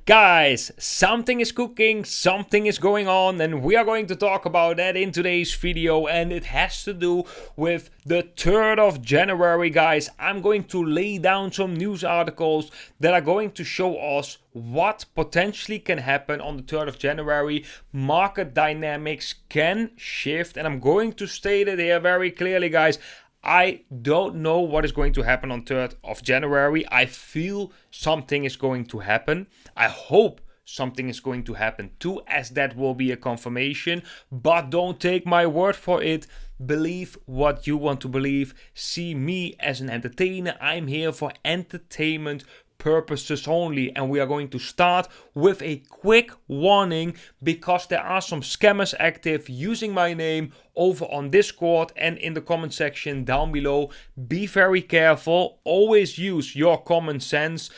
Guys, something is cooking, something is going on, and we are going to talk about that in today's video, and it has to do with the 3rd of January, guys. I'm going to lay down some news articles that are going to show us what potentially can happen on the 3rd of January. Market dynamics can shift, and I'm going to state it here very clearly, guys. I don't know what is going to happen on 3rd of January. I feel something is going to happen. I hope something is going to happen too, as that will be a confirmation. But don't take my word for it. Believe what you want to believe. See me as an entertainer. I'm here for entertainment purposes only, and we are going to start with a quick warning because there are some scammers active using my name over on Discord and in the comment section down below. Be very careful. Always use your common sense.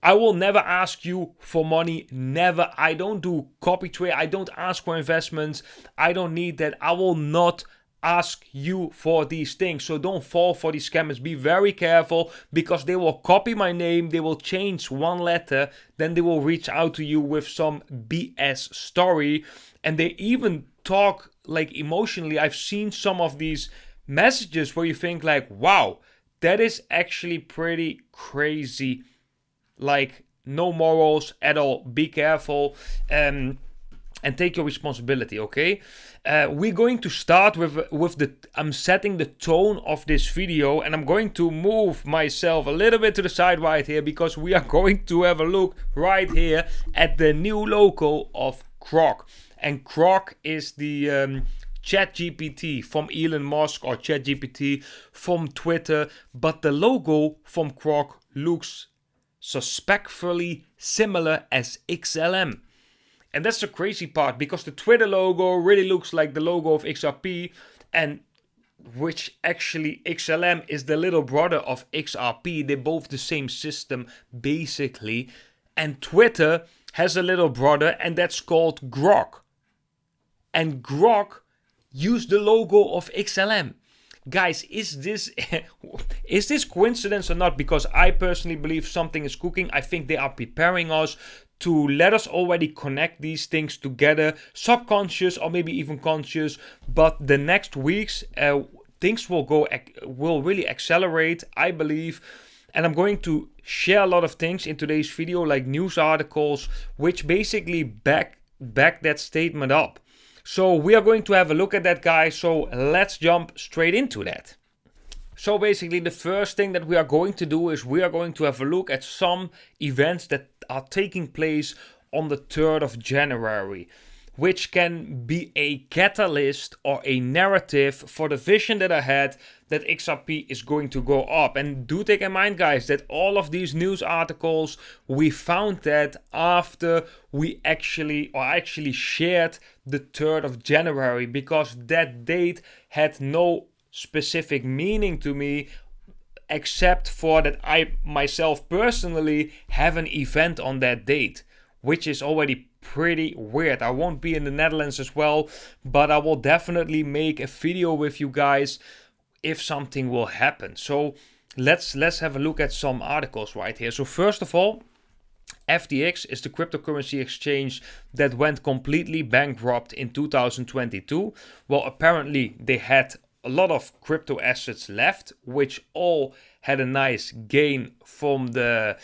I will never ask you for money, never. I don't do copy trade. I don't ask for investments. I don't need that. I will not ask you for these things. So don't fall for these scammers. Be very careful because they will copy my name, they will change one letter, then they will reach out to you with some BS story, and they even talk like emotionally. I've seen some of these messages where you think like, wow, that is actually pretty crazy. Like, no morals at all. Be careful and take your responsibility, okay? We're going to start I'm setting the tone of this video, and I'm going to move myself a little bit to the side right here because we are going to have a look right here at the new logo of Grok. And Grok is the ChatGPT from Elon Musk, or ChatGPT from Twitter, but the logo from Grok looks suspectfully similar as XLM. And that's the crazy part, because the Twitter logo really looks like the logo of XRP, and which actually XLM is the little brother of XRP. They're both the same system basically. And Twitter has a little brother, and that's called Grok. And Grok used the logo of XLM. Guys, is this coincidence or not? Because I personally believe something is cooking. I think they are preparing us to let us already connect these things together, subconscious or maybe even conscious. But the next weeks, things will really accelerate, I believe. And I'm going to share a lot of things in today's video, like news articles, which basically back that statement up. So we are going to have a look at that, guys. So let's jump straight into that. So basically the first thing that we are going to do is we are going to have a look at some events that are taking place on the 3rd of January, which can be a catalyst or a narrative for the vision that I had that XRP is going to go up. And do take in mind, guys, that all of these news articles, we found that after we actually shared the 3rd of January, because that date had no specific meaning to me, except for that I myself personally have an event on that date, which is already pretty weird. I won't be in the Netherlands as well, but I will definitely make a video with you guys if something will happen. So let's have a look at some articles right here. So first of all, FTX is the cryptocurrency exchange that went completely bankrupt in 2022. Well, apparently they had a lot of crypto assets left, which all had a nice gain from the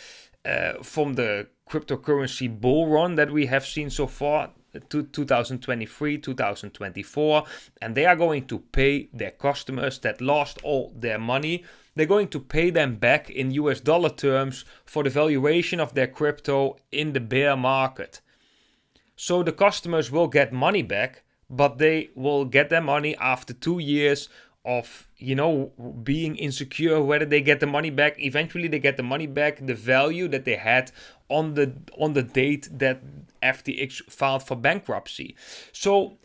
cryptocurrency bull run that we have seen so far, 2023, 2024, and they are going to pay their customers that lost all their money. They're going to pay them back in US dollar terms for the valuation of their crypto in the bear market. So the customers will get money back, but they will get their money after 2 years of, being insecure whether they get the money back. Eventually they get the money back, the value that they had on the date that FTX filed for bankruptcy. So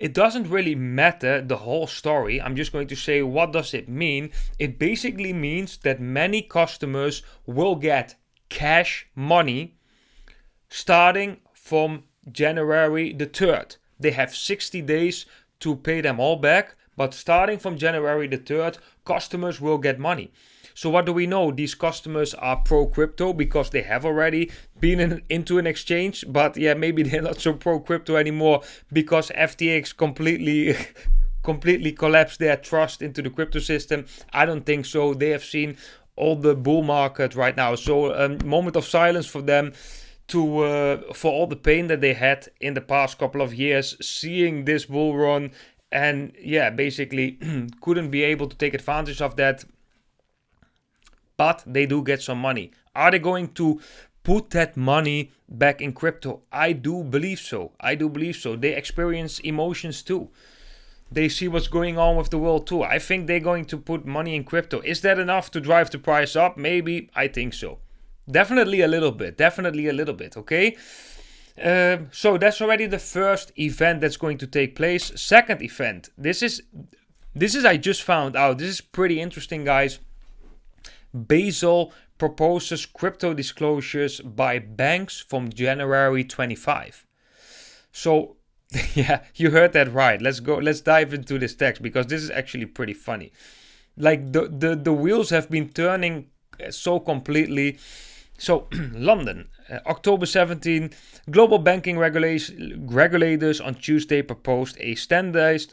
it doesn't really matter the whole story. I'm just going to say, what does it mean? It basically means that many customers will get cash money starting from January the 3rd. They have 60 days to pay them all back, but starting from January the 3rd, customers will get money. So what do we know? These customers are pro-crypto because they have already been into an exchange. But yeah, maybe they're not so pro-crypto anymore because FTX completely collapsed their trust into the crypto system. I don't think so. They have seen all the bull market right now. So a moment of silence for them for all the pain that they had in the past couple of years, seeing this bull run. And yeah, basically couldn't be able to take advantage of that. But they do get some money. Are they going to put that money back in crypto? I do believe so. They experience emotions too. They see what's going on with the world too. I think they're going to put money in crypto. Is that enough to drive the price up? Maybe. I think so. Definitely a little bit. Okay? So that's already the first event that's going to take place. Second event. This is I just found out. This is pretty interesting, guys. Basel proposes crypto disclosures by banks from January 25. So yeah, you heard that right. Let's dive into this text because this is actually pretty funny. Like the wheels have been turning so completely. So London, October 17, global banking regulators on Tuesday proposed a standardized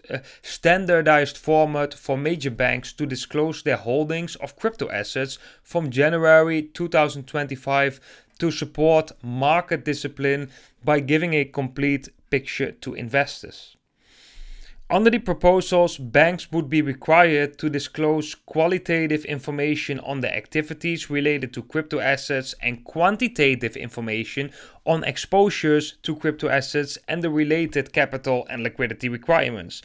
format for major banks to disclose their holdings of crypto assets from January 2025 to support market discipline by giving a complete picture to investors. Under the proposals, banks would be required to disclose qualitative information on their activities related to crypto assets and quantitative information on exposures to crypto assets and the related capital and liquidity requirements.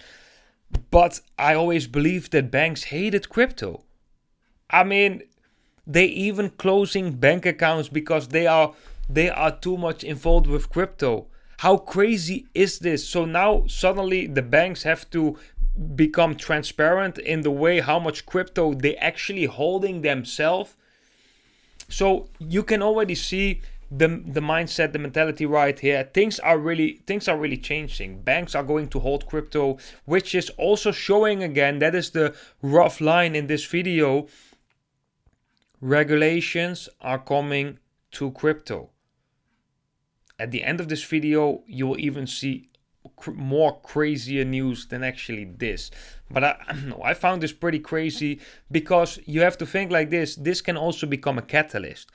But I always believed that banks hated crypto. I mean, they even closing bank accounts because they are too much involved with crypto. How crazy is this? So now suddenly the banks have to become transparent in the way how much crypto they actually holding themselves. So you can already see the mindset, the mentality right here. Things are really changing. Banks are going to hold crypto, which is also showing again, that is the rough line in this video. Regulations are coming to crypto. At the end of this video, you will even see more crazier news than actually this. But I found this pretty crazy because you have to think like this. This can also become a catalyst.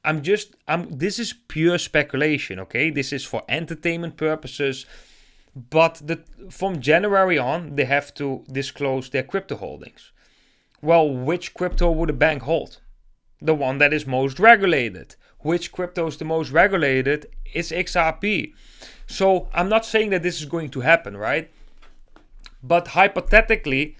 This is pure speculation, okay? This is for entertainment purposes. But from January on, they have to disclose their crypto holdings. Well, which crypto would a bank hold? The one that is most regulated. Which crypto is the most regulated? It's XRP. So I'm not saying that this is going to happen, right? But hypothetically,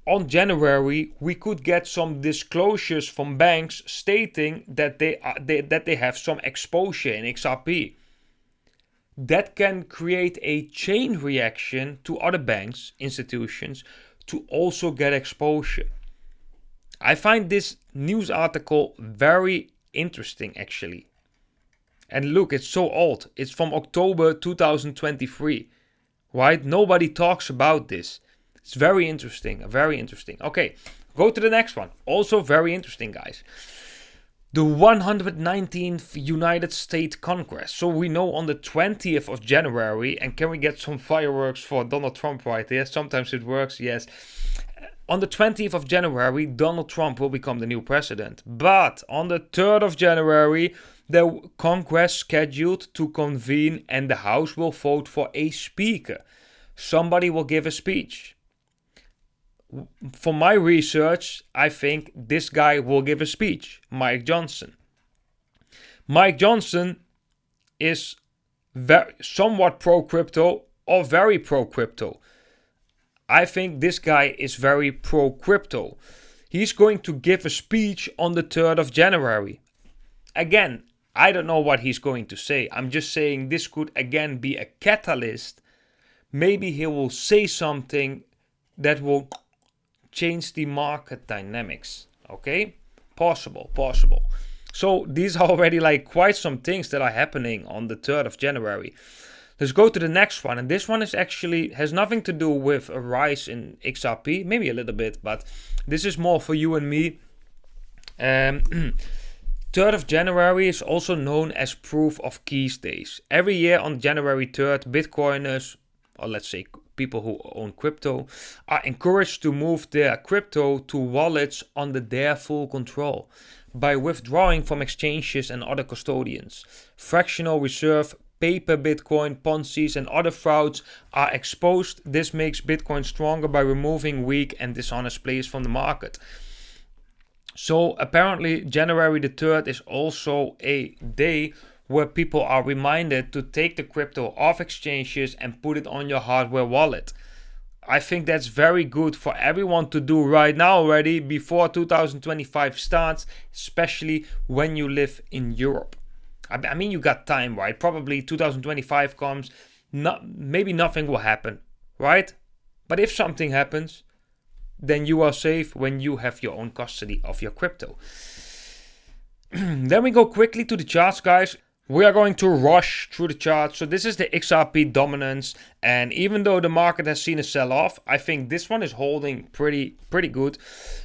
on January, we could get some disclosures from banks stating that they have some exposure in XRP. That can create a chain reaction to other banks, institutions, to also get exposure. I find this news article very interesting, actually. And look, it's so old. It's from October 2023, right? Nobody talks about this. It's very interesting, Okay, go to the next one. Also very interesting, guys. The 119th United States Congress. So we know on the 20th of January, and can we get some fireworks for Donald Trump right there? Sometimes it works, yes. On the 20th of January, Donald Trump will become the new president. But on the 3rd of January, the Congress scheduled to convene and the House will vote for a speaker. Somebody will give a speech. For my research, I think this guy will give a speech, Mike Johnson. Mike Johnson is somewhat pro-crypto or very pro-crypto. I think this guy is very pro-crypto. He's going to give a speech on the 3rd of January. Again, I don't know what he's going to say. I'm just saying this could again be a catalyst. Maybe he will say something that will change the market dynamics. Okay? Possible. So these are already like quite some things that are happening on the 3rd of January. Let's go to the next one. And this one is actually has nothing to do with a rise in XRP. Maybe a little bit, but this is more for you and me. 3rd of January is also known as Proof of Keys Days. Every year on January 3rd, Bitcoiners, or let's say people who own crypto, are encouraged to move their crypto to wallets under their full control by withdrawing from exchanges and other custodians. Fractional reserve, paper Bitcoin, Ponzi's and other frauds are exposed. This makes Bitcoin stronger by removing weak and dishonest players from the market. So apparently January the 3rd is also a day where people are reminded to take the crypto off exchanges and put it on your hardware wallet. I think that's very good for everyone to do right now already before 2025 starts, especially when you live in Europe. I mean, you got time, right? Probably 2025 comes, maybe nothing will happen, right? But if something happens, then you are safe when you have your own custody of your crypto. Then we go quickly to the charts, guys. We are going to rush through the charts. So this is the XRP dominance. And even though the market has seen a sell-off, I think this one is holding pretty good.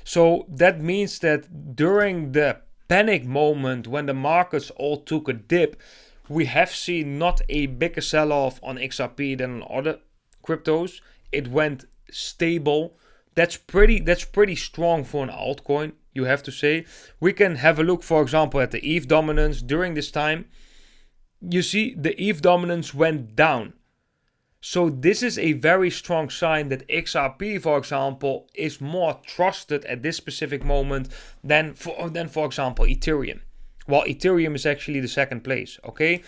So that means that during the panic moment when the markets all took a dip, we have seen not a bigger sell-off on XRP than on other cryptos. It went stable. That's pretty strong for an altcoin, you have to say. We can have a look, for example, at the ETH dominance during this time. You see the ETH dominance went down. So this is a very strong sign that XRP, for example, is more trusted at this specific moment than for example, Ethereum. While Ethereum is actually the second place, okay?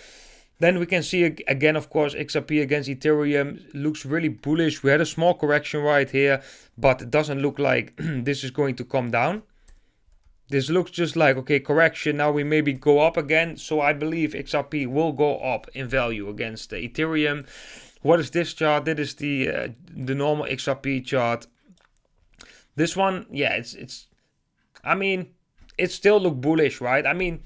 Then we can see again, of course, XRP against Ethereum looks really bullish. We had a small correction right here, but it doesn't look like this is going to come down. This looks just like, okay, correction. Now we maybe go up again. So I believe XRP will go up in value against the Ethereum. What is this chart? That is the normal XRP chart. This one, yeah, I mean, it still look bullish, right? I mean,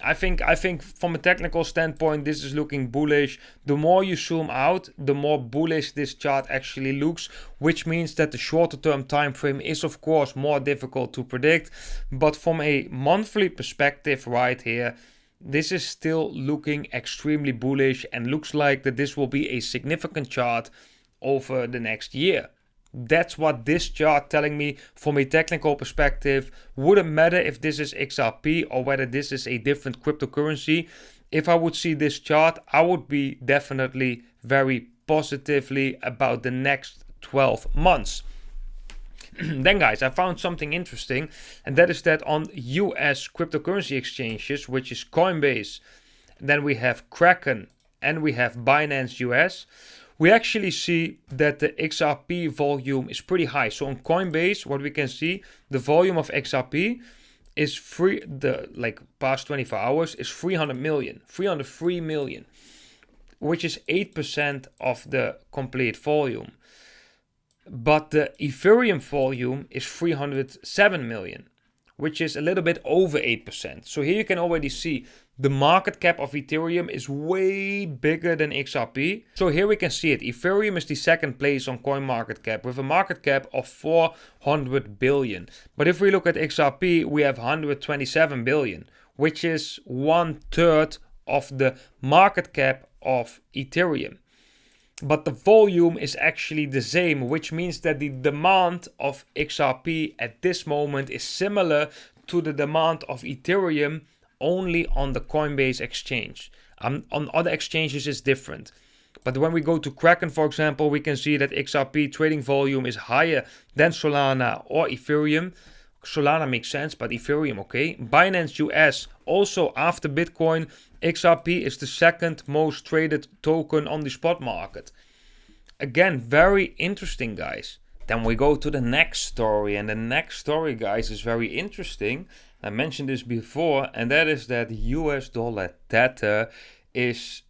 I think from a technical standpoint, this is looking bullish. The more you zoom out, the more bullish this chart actually looks, which means that the shorter term time frame is of course more difficult to predict. But from a monthly perspective right here, this is still looking extremely bullish and looks like that this will be a significant chart over the next year. That's what this chart telling me from a technical perspective. Wouldn't matter if this is XRP or whether this is a different cryptocurrency. If I would see this chart, I would be definitely very positively about the next 12 months. Then guys, I found something interesting, and that is that on US cryptocurrency exchanges, which is Coinbase, then we have Kraken and we have Binance US, we actually see that the XRP volume is pretty high. So on Coinbase, what we can see, the volume of XRP is past 24 hours is 303 million, which is 8% of the complete volume. But the Ethereum volume is 307 million, which is a little bit over 8%. So here you can already see the market cap of Ethereum is way bigger than XRP. So here we can see it. Ethereum is the second place on CoinMarketCap with a market cap of 400 billion. But if we look at XRP, we have 127 billion, which is 1/3 of the market cap of Ethereum. But the volume is actually the same, which means that the demand of XRP at this moment is similar to the demand of Ethereum only on the Coinbase exchange. On other exchanges it's different. But when we go to Kraken, for example, we can see that XRP trading volume is higher than Solana or Ethereum. Solana makes sense, but Ethereum, okay. Binance US, also after Bitcoin, XRP is the second most traded token on the spot market. Again, very interesting, guys. Then we go to the next story, and the next story, guys, is very interesting. I mentioned this before, and that is that US dollar Tether is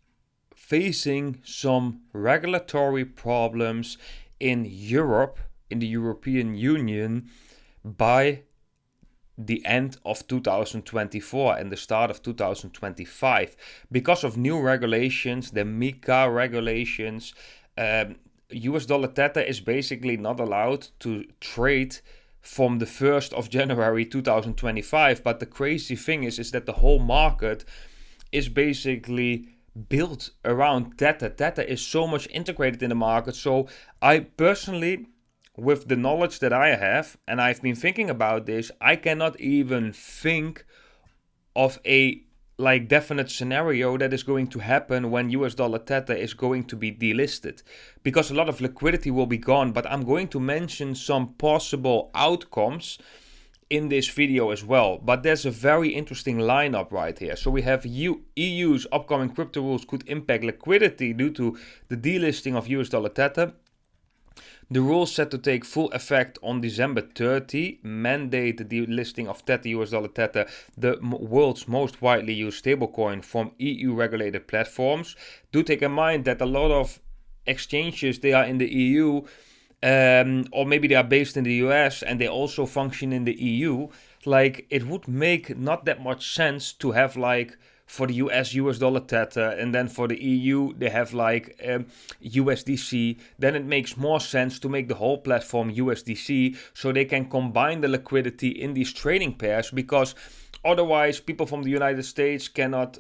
facing some regulatory problems in Europe, in the European Union, by the end of 2024 and the start of 2025. Because of new regulations, the MiCA regulations, US dollar Tether is basically not allowed to trade from the 1st of January 2025. But the crazy thing is that the whole market is basically built around Tether. Tether is so much integrated in the market. So I personally, with the knowledge that I have, and I've been thinking about this, I cannot even think of a definite scenario that is going to happen when US dollar Tether is going to be delisted, because a lot of liquidity will be gone. But I'm going to mention some possible outcomes in this video as well. But there's a very interesting lineup right here. So we have EU's upcoming crypto rules could impact liquidity due to the delisting of US dollar Tether. The rules set to take full effect on December 30 mandate the delisting of Tether, US dollar Tether, the world's most widely used stablecoin, from EU regulated platforms. Do take in mind that a lot of exchanges, they are in the EU, or maybe they are based in the US and they also function in the EU. It would make not that much sense to have for the US dollar Tether, and then for the EU they have USDC. Then it makes more sense to make the whole platform USDC, so they can combine the liquidity in these trading pairs, because otherwise people from the United States cannot,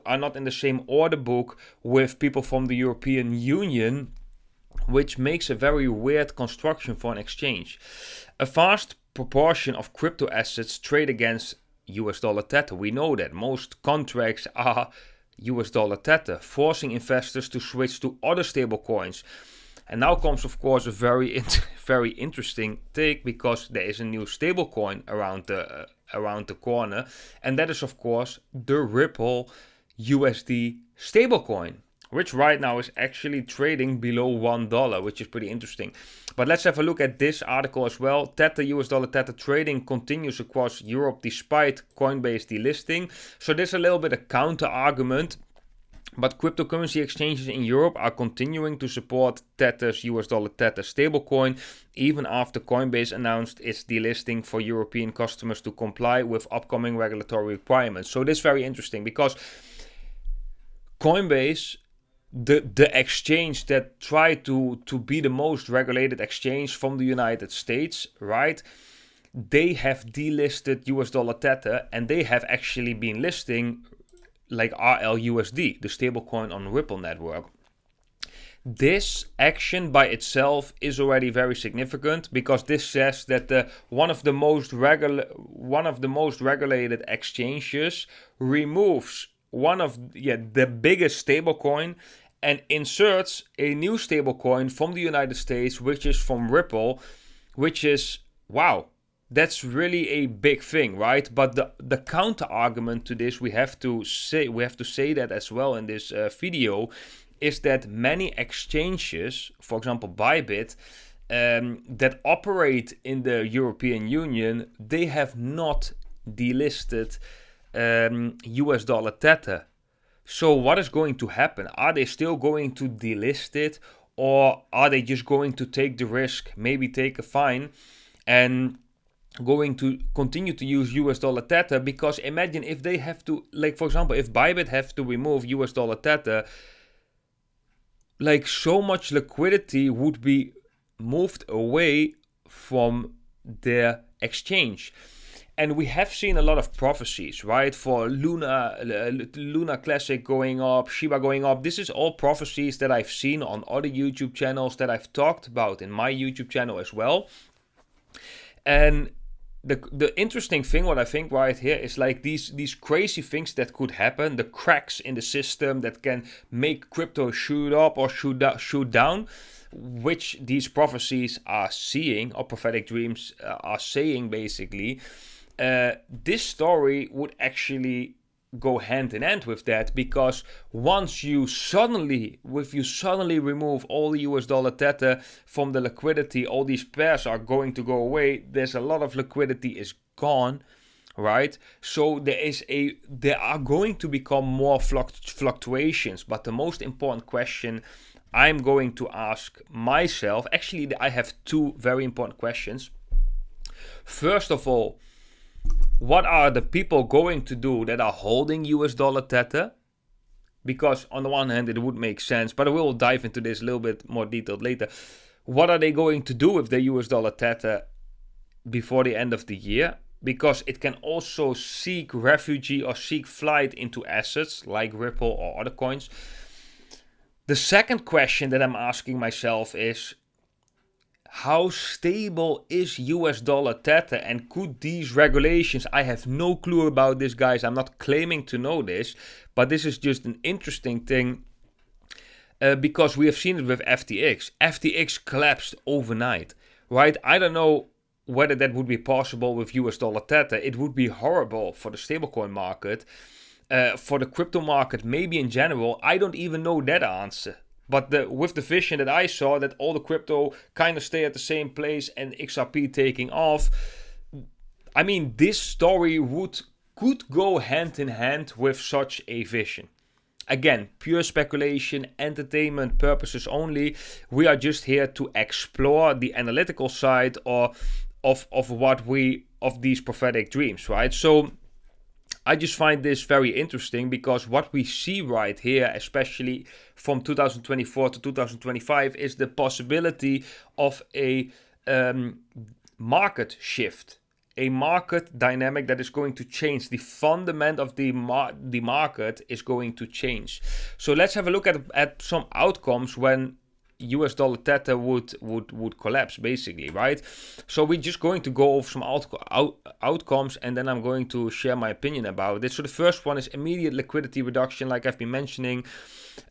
are not in the same order book with people from the European Union, which makes a very weird construction for an exchange. A vast proportion of crypto assets trade against US dollar Tether. We know that most contracts are US dollar Tether, forcing investors to switch to other stablecoins. And now comes, of course, a very interesting take, because there is a new stablecoin around the corner, and that is, of course, the Ripple USD stablecoin, which right now is actually trading below $1, which is pretty interesting. But let's have a look at this article as well. Tether, US dollar Tether trading continues across Europe despite Coinbase delisting. So there's a little bit of counter argument, but cryptocurrency exchanges in Europe are continuing to support Tether's US dollar Tether stablecoin, even after Coinbase announced its delisting for European customers to comply with upcoming regulatory requirements. So this is very interesting, because Coinbase, the exchange that tried to be the most regulated exchange from the United States, right? They have delisted US dollar Tether, and they have actually been listing RLUSD, the stablecoin on Ripple network. This action by itself is already very significant, because this says that one of the most regulated exchanges removes one of the biggest stablecoin and inserts a new stablecoin from the United States, which is from Ripple, which is, wow, that's really a big thing, right? But the counter argument to this, we have to say that as well in this video, is that many exchanges, for example Bybit, that operate in the European Union, they have not delisted US dollar Tether. So what is going to happen? Are they still going to delist it, or are they just going to take the risk, maybe take a fine, and going to continue to use US dollar Tether? Because imagine if they have to, for example, if Bybit have to remove US dollar Tether, so much liquidity would be moved away from their exchange. And we have seen a lot of prophecies, right? For Luna Classic going up, Shiba going up. This is all prophecies that I've seen on other YouTube channels, that I've talked about in my YouTube channel as well. And the interesting thing, what I think right here, is these crazy things that could happen, the cracks in the system that can make crypto shoot up or shoot down, which these prophecies are seeing, or prophetic dreams are saying basically. This story would actually go hand in hand with that, because once you suddenly remove all the US dollar Tether from the liquidity, all these pairs are going to go away. There's a lot of liquidity is gone, right? So there are going to become more fluctuations. But the most important question I'm going to ask myself, actually I have two very important questions. First of all, what are the people going to do that are holding US dollar Tether? Because on the one hand it would make sense, but I will dive into this a little bit more detailed later. What are they going to do with their US dollar Tether before the end of the year, because it can also seek refugee or seek flight into assets like Ripple or other coins. The second question that I'm asking myself is, how stable is US dollar Tether, and could these regulations, I have no clue about this, guys, I'm not claiming to know this, but this is just an interesting thing, because we have seen it with FTX. FTX collapsed overnight, right? I don't know whether that would be possible with US dollar Tether. It would be horrible for the stablecoin market, for the crypto market, maybe in general. I don't even know that answer. But with the vision that I saw, that all the crypto kind of stay at the same place and XRP taking off, I mean, this story could go hand in hand with such a vision. Again, pure speculation, entertainment purposes only. We are just here to explore the analytical side of these prophetic dreams, right? So I just find this very interesting, because what we see right here, especially from 2024 to 2025, is the possibility of a market shift, a market dynamic that is going to change. The fundament of the market is going to change. So let's have a look at some outcomes when US dollar Tether would collapse, basically, right? So we're just going to go over some outcomes, and then I'm going to share my opinion about it. So the first one is immediate liquidity reduction, like I've been mentioning.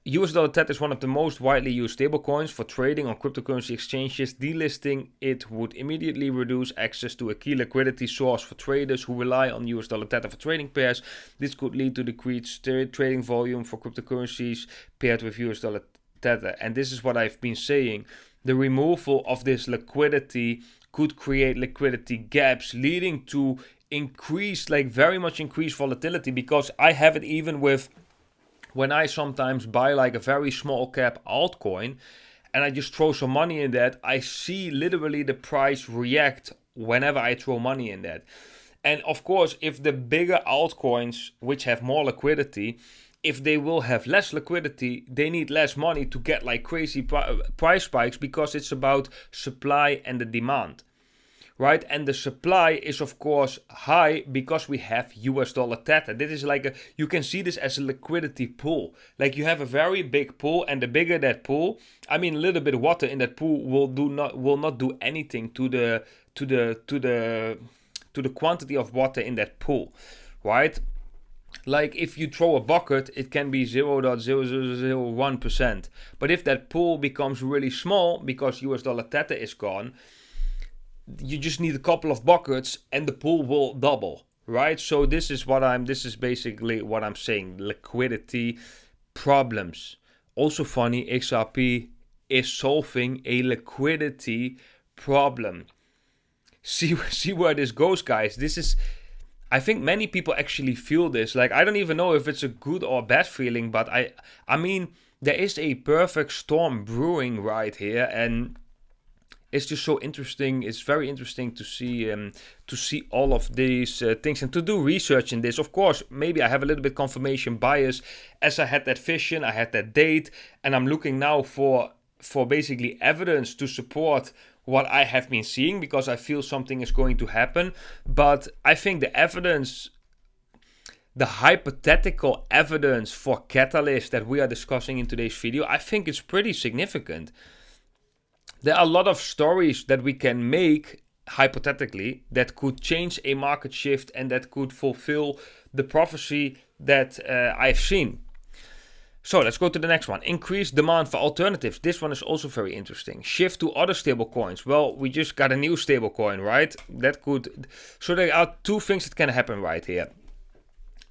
US dollar Tether is one of the most widely used stablecoins for trading on cryptocurrency exchanges. Delisting it would immediately reduce access to a key liquidity source for traders who rely on US dollar Tether for trading pairs. This could lead to decreased trading volume for cryptocurrencies paired with US dollar Tether. And this is what I've been saying. The removal of this liquidity could create liquidity gaps, leading to increased, like very much increased volatility, because I have it even with when I sometimes buy like a very small cap altcoin and I just throw some money in that, I see literally the price react whenever I throw money in that. And of course, if the bigger altcoins, which have more liquidity, if they will have less liquidity, they need less money to get like crazy price spikes, because it's about supply and the demand, right? And the supply is of course high because we have US dollar Tether. This is like you can see this as a liquidity pool. Like you have a very big pool, and the bigger that pool, I mean, a little bit of water in that pool will not do anything to the quantity of water in that pool, right? Like if you throw a bucket, it can be 0.0001%. But if that pool becomes really small because US dollar Tether is gone, you just need a couple of buckets and the pool will double, right? So this is basically what I'm saying. Liquidity problems. Also funny, XRP is solving a liquidity problem. See where this goes, guys. I think many people actually feel this. Like, I don't even know if it's a good or bad feeling, but I mean, there is a perfect storm brewing right here, and it's just so interesting. It's very interesting to see all of these things and to do research in this. Of course, maybe I have a little bit confirmation bias, as I had that vision, I had that date, and I'm looking now for basically evidence to support what I have been seeing, because I feel something is going to happen. But I think the evidence, the hypothetical evidence for catalyst that we are discussing in today's video, I think it's pretty significant. There are a lot of stories that we can make hypothetically that could change a market shift and that could fulfill the prophecy that I've seen. So let's go to the next one. Increased demand for alternatives. This one is also very interesting. Shift to other stablecoins. Well, we just got a new stablecoin, right? So there are two things that can happen right here.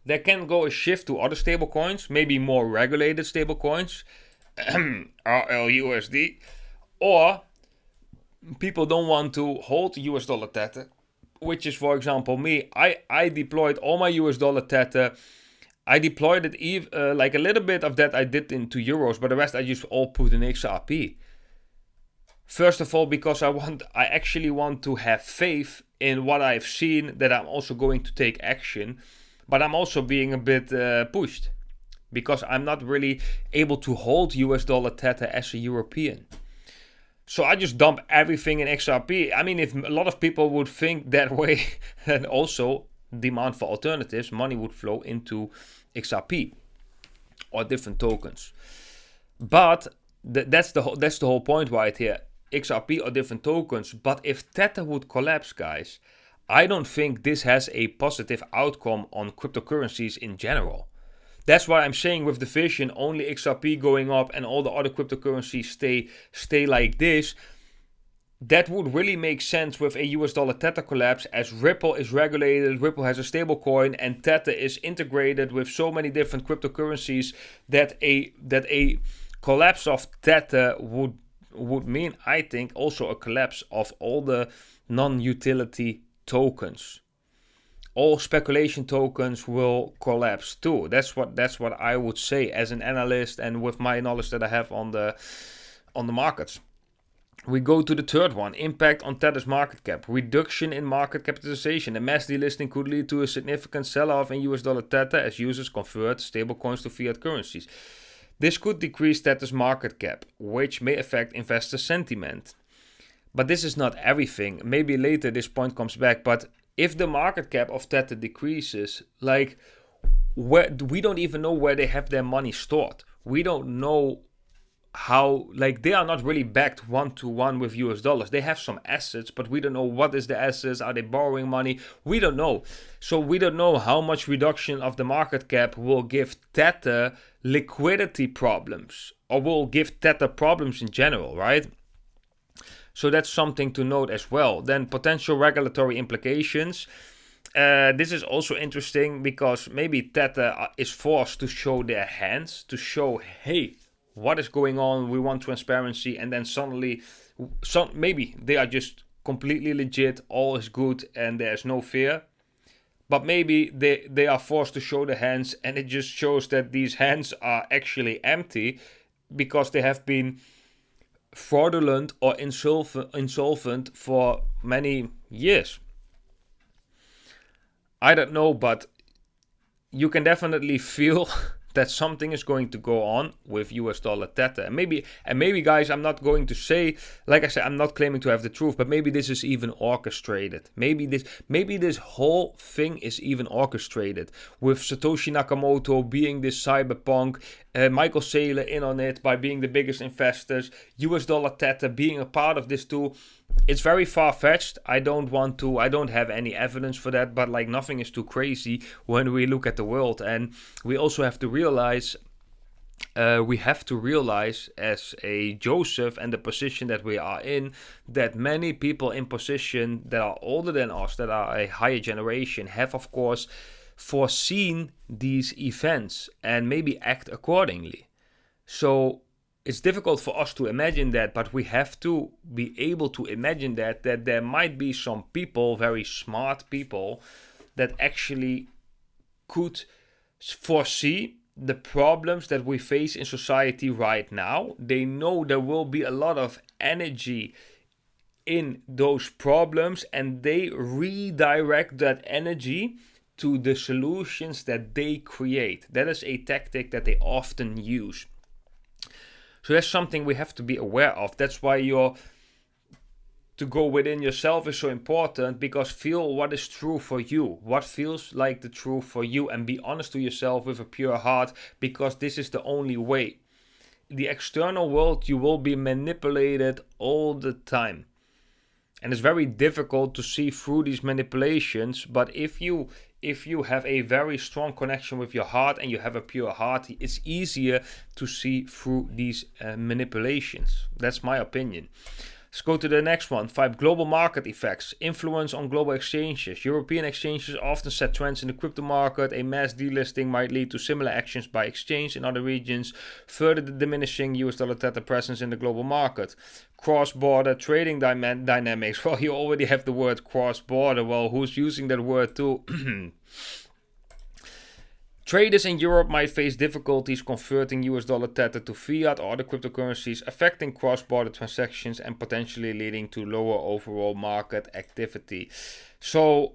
There can go a shift to other stablecoins, maybe more regulated stablecoins, RLUSD, or people don't want to hold US dollar Tether, which is, for example, me. I deployed all my US dollar Tether. I deployed it like a little bit of that I did into euros, but the rest I just all put in XRP. First of all, because I actually want to have faith in what I've seen, that I'm also going to take action, but I'm also being a bit pushed because I'm not really able to hold US dollar Tether as a European. So I just dump everything in XRP. I mean, if a lot of people would think that way, then also demand for alternatives, money would flow into XRP or different tokens. But that's the whole point right here. XRP or different tokens. But if Tether would collapse, guys, I don't think this has a positive outcome on cryptocurrencies in general. That's why I'm saying with the vision, only XRP going up and all the other cryptocurrencies stay like this. That would really make sense with a US dollar Tether collapse, as Ripple is regulated, Ripple has a stable coin, and Tether is integrated with so many different cryptocurrencies that a collapse of Tether would mean, I think, also a collapse of all the non-utility tokens. All speculation tokens will collapse too. That's what I would say as an analyst and with my knowledge that I have on the markets. We go to the third one, impact on Tether's market cap. Reduction in market capitalization. A mass delisting could lead to a significant sell-off in US dollar Tether as users convert stablecoins to fiat currencies. This could decrease Tether's market cap, which may affect investor sentiment. But this is not everything. Maybe later this point comes back, but if the market cap of Tether decreases, like we don't even know where they have their money stored. We don't know how, like, they are not really backed one-to-one with US dollars. They have some assets, but we don't know what is the assets. Are they borrowing money? We don't know. So we don't know how much reduction of the market cap will give Tether liquidity problems or will give Tether problems in general, right? So that's something to note as well. Then potential regulatory implications. This is also interesting because maybe Tether is forced to show their hands, to show, hey, what is going on? We want transparency. And then suddenly, maybe they are just completely legit, all is good, and there's no fear. But maybe they are forced to show the hands, and it just shows that these hands are actually empty because they have been fraudulent or insolvent for many years. I don't know, but you can definitely feel that something is going to go on with US dollar Tether. And maybe guys, I'm not going to say, like I said, I'm not claiming to have the truth, but maybe this is even orchestrated. Maybe this whole thing is even orchestrated with Satoshi Nakamoto being this cyberpunk, Michael Saylor in on it by being the biggest investors, US dollar Tether being a part of this too. It's very far-fetched. I don't have any evidence for that, but like nothing is too crazy when we look at the world. And we also have to realize as a Joseph and the position that we are in, that many people in position that are older than us, that are a higher generation, have of course foreseen these events and maybe act accordingly. So it's difficult for us to imagine that, but we have to be able to imagine that there might be some people, very smart people, that actually could foresee the problems that we face in society right now. They know there will be a lot of energy in those problems, and they redirect that energy to the solutions that they create. That is a tactic that they often use. So that's something we have to be aware of. That's why to go within yourself is so important, because feel what is true for you, what feels like the truth for you, and be honest to yourself with a pure heart, because this is the only way. The external world, you will be manipulated all the time. And it's very difficult to see through these manipulations, but if you have a very strong connection with your heart and you have a pure heart, it's easier to see through these manipulations. That's my opinion. Let's go to the next one. 5 global market effects. Influence on global exchanges. European exchanges often set trends in the crypto market. A mass delisting might lead to similar actions by exchange in other regions, further diminishing US dollar Tether presence in the global market. Cross-border trading dynamics. Well, you already have the word cross-border. Well, who's using that word too? Traders in Europe might face difficulties converting US dollar Tether to fiat or other cryptocurrencies, affecting cross-border transactions and potentially leading to lower overall market activity. So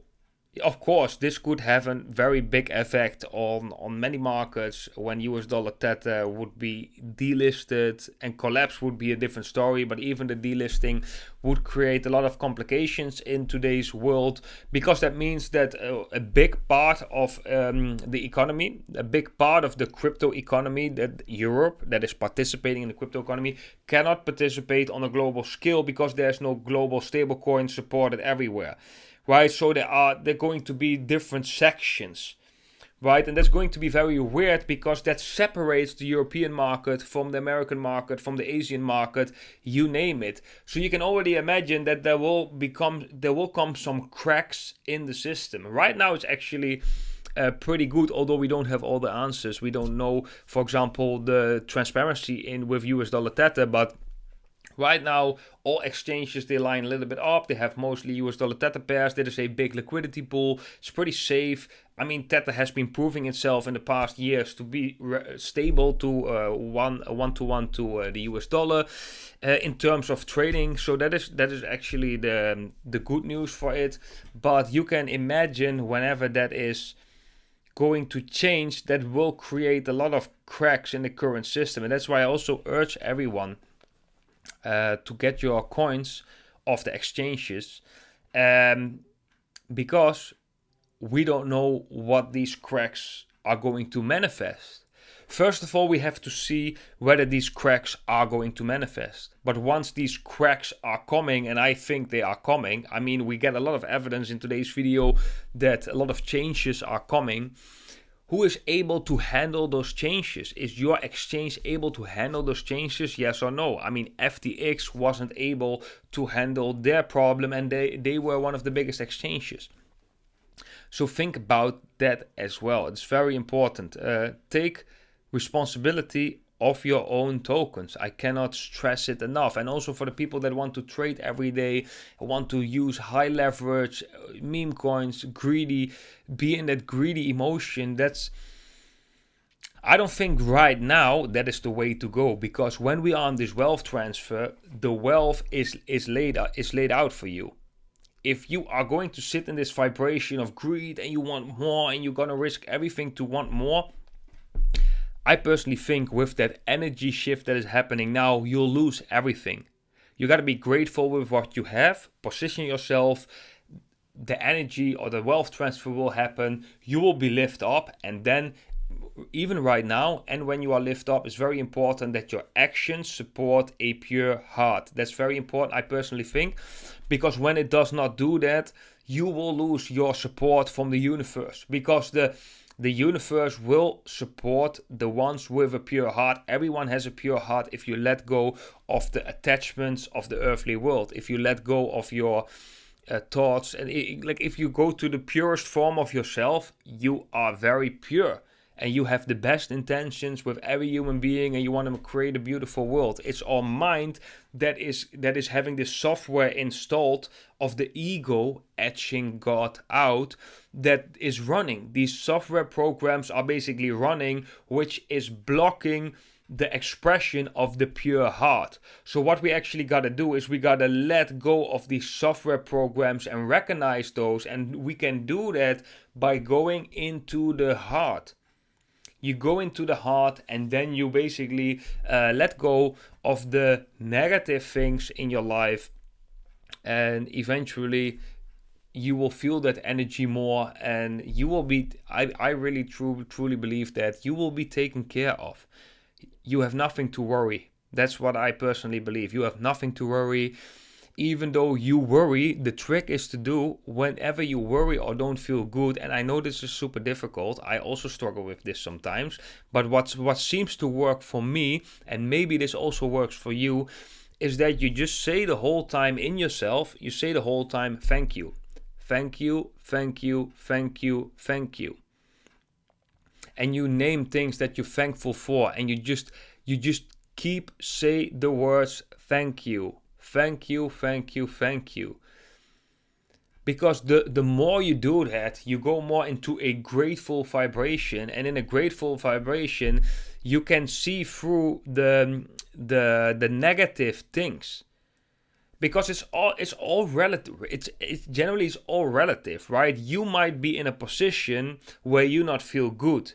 Of course, this could have a very big effect on many markets. When US dollar Tether would be delisted and collapse would be a different story, but even the delisting would create a lot of complications in today's world, because that means that a big part of the economy, a big part of the crypto economy, that Europe that is participating in the crypto economy cannot participate on a global scale because there's no global stablecoin supported everywhere. Right, so they're going to be different sections, right? And that's going to be very weird because that separates the European market from the American market, from the Asian market, you name it. So you can already imagine that there will come some cracks in the system. Right now it's actually pretty good, although we don't have all the answers. We don't know, for example, the transparency in with US dollar Tether, but right now, all exchanges, they line a little bit up. They have mostly US dollar Tether pairs. There is a big liquidity pool. It's pretty safe. I mean, Tether has been proving itself in the past years to be stable to one-to-one to the US dollar in terms of trading. So that is actually the good news for it. But you can imagine whenever that is going to change, that will create a lot of cracks in the current system. And that's why I also urge everyone to get your coins off the exchanges, because we don't know what these cracks are going to manifest. First of all, we have to see whether these cracks are going to manifest. But once these cracks are coming, and I think they are coming, I mean, we get a lot of evidence in today's video that a lot of changes are coming. Who is able to handle those changes? Is your exchange able to handle those changes? Yes or no? I mean, FTX wasn't able to handle their problem, and they were one of the biggest exchanges. So think about that as well. It's very important. Take responsibility of your own tokens. I cannot stress it enough. And also for the people that want to trade every day, want to use high leverage, meme coins, greedy, be in that greedy emotion, I don't think right now that is the way to go, because when we are on this wealth transfer, the wealth is laid out for you. If you are going to sit in this vibration of greed and you want more and you're gonna risk everything to want more, I personally think with that energy shift that is happening now, you'll lose everything. You got to be grateful with what you have, position yourself, the energy or the wealth transfer will happen, you will be lifted up, and then even right now and when you are lifted up, it's very important that your actions support a pure heart. That's very important, I personally think, because when it does not do that, you will lose your support from the universe, because the universe will support the ones with a pure heart. Everyone has a pure heart if you let go of the attachments of the earthly world. If you let go of your thoughts, and if you go to the purest form of yourself, you are very pure. And you have the best intentions with every human being, and you want to create a beautiful world. It's our mind that is having this software installed of the ego etching God out that is running. These software programs are basically running, which is blocking the expression of the pure heart. So what we actually got to do is we got to let go of these software programs and recognize those. And we can do that by going into the heart. You go into the heart, and then you basically let go of the negative things in your life, and eventually you will feel that energy more, and you will be, I really truly believe that you will be taken care of. You have nothing to worry. That's what I personally believe. You have nothing to worry. Even though you worry, the trick is to do whenever you worry or don't feel good. And I know this is super difficult. I also struggle with this sometimes. But what seems to work for me, and maybe this also works for you, is that you just say the whole time in yourself, you say the whole time, thank you. Thank you, thank you, thank you, thank you. And you name things that you're thankful for, and you just keep say the words thank you. Thank you, thank you, thank you. Because the more you do that, you go more into a grateful vibration. And in a grateful vibration, you can see through the negative things. because it's all relative. It's generally it's all relative, right? You might be in a position where you not feel good,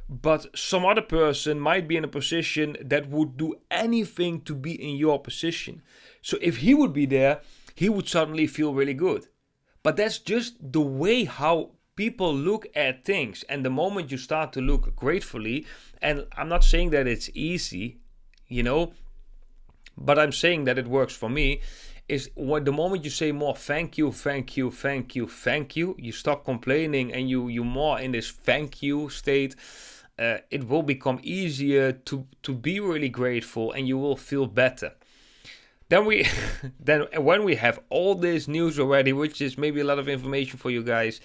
but some other person might be in a position that would do anything to be in your position. So if he would be there, he would suddenly feel really good. But that's just the way how people look at things. And the moment you start to look gratefully, and I'm not saying that it's easy, but I'm saying that it works for me, is what the moment you say more thank you, thank you, thank you, thank you, you stop complaining and you more in this thank you state, it will become easier to be really grateful, and you will feel better. Then when we have all this news already, which is maybe a lot of information for you guys,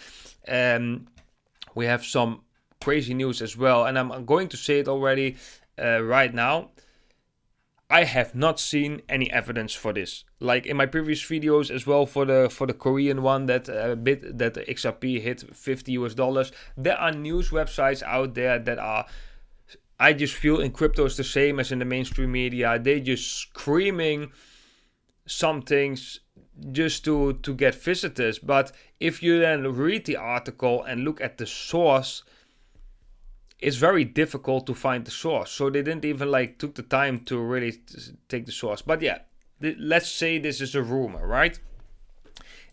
we have some crazy news as well, and I'm going to say it already right now. I have not seen any evidence for this. Like in my previous videos as well, for the Korean one that that the XRP hit $50. There are news websites out there that are, I just feel in crypto is the same as in the mainstream media. They just screaming some things just to get visitors. But if you then read the article and look at the source, it's very difficult to find the source. So they didn't even took the time to really take the source. But yeah, let's say this is a rumor, right?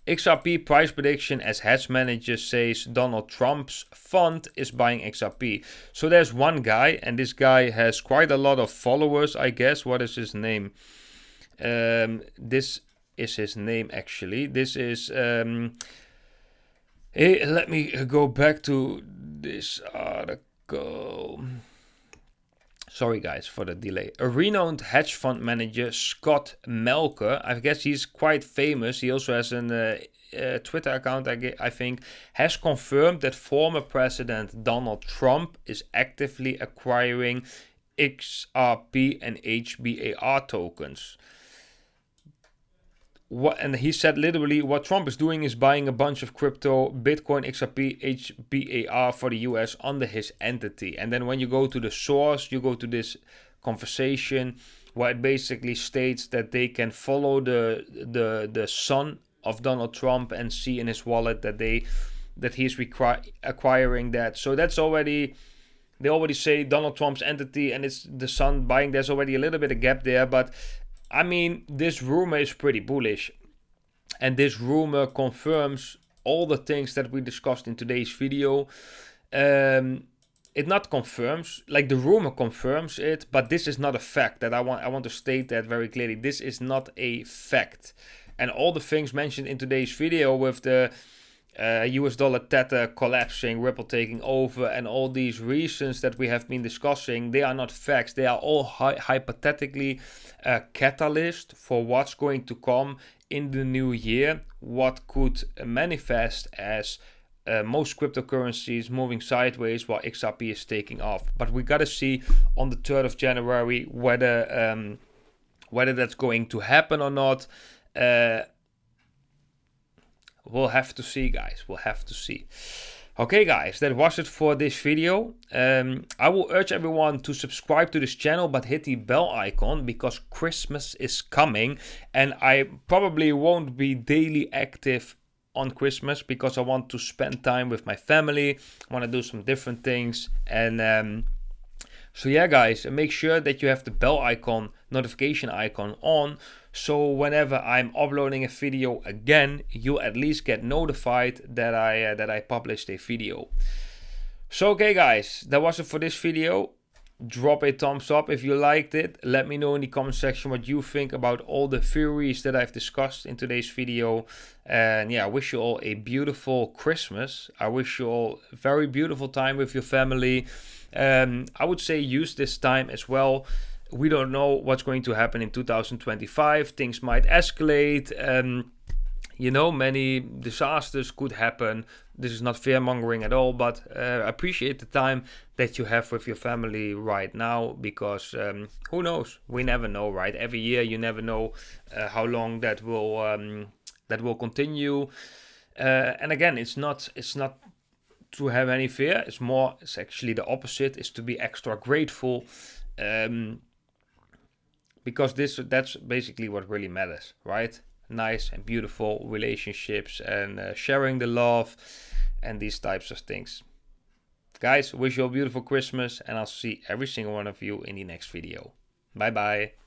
XRP price prediction as hedge manager says Donald Trump's fund is buying XRP. So there's one guy, and this guy has quite a lot of followers, I guess. What is his name? This is his name actually. This is let me go back to this article. Sorry guys for the delay. A renowned hedge fund manager, Scott Melker, I guess he's quite famous. He also has a Twitter account, I think, has confirmed that former President Donald Trump is actively acquiring XRP and HBAR tokens. And he said literally what Trump is doing is buying a bunch of crypto, Bitcoin, XRP, HBAR for the US under his entity. And then when you go to the source, you go to this conversation where it basically states that they can follow the son of Donald Trump and see in his wallet that he's acquiring that. So that's already, they already say Donald Trump's entity and it's the son buying. There's already a little bit of gap there, but I mean, this rumor is pretty bullish, and this rumor confirms all the things that we discussed in today's video. It not confirms, like the rumor confirms it, but this is not a fact. That I want to state that very clearly. This is not a fact, and all the things mentioned in today's video with the US dollar Tether collapsing, Ripple taking over, and all these reasons that we have been discussing, they are not facts. They are all hypothetically a catalyst for what's going to come in the new year, what could manifest as most cryptocurrencies moving sideways while XRP is taking off. But we gotta see on the 3rd of January whether that's going to happen or not. We'll have to see, guys. We'll have to see. Okay, guys, that was it for this video. I will urge everyone to subscribe to this channel, but hit the bell icon because Christmas is coming. And I probably won't be daily active on Christmas because I want to spend time with my family. I want to do some different things. And so yeah, guys, make sure that you have the bell icon, notification icon on. So whenever I'm uploading a video again, you'll at least get notified that I published a video. So okay guys, that was it for this video. Drop a thumbs up if you liked it. Let me know in the comment section what you think about all the theories that I've discussed in today's video. And yeah, I wish you all a beautiful Christmas. I wish you all a very beautiful time with your family. I would say use this time as well. We don't know what's going to happen in 2025. Things might escalate. Many disasters could happen. This is not fear-mongering at all, but appreciate the time that you have with your family right now, because who knows? We never know, right? Every year you never know how long that will continue. And again, it's not to have any fear. It's actually the opposite. Is to be extra grateful. Because that's basically what really matters, right? nice and beautiful relationships and sharing the love and these types of things. Guys, wish you a beautiful Christmas, and I'll see every single one of you in the next video. Bye bye.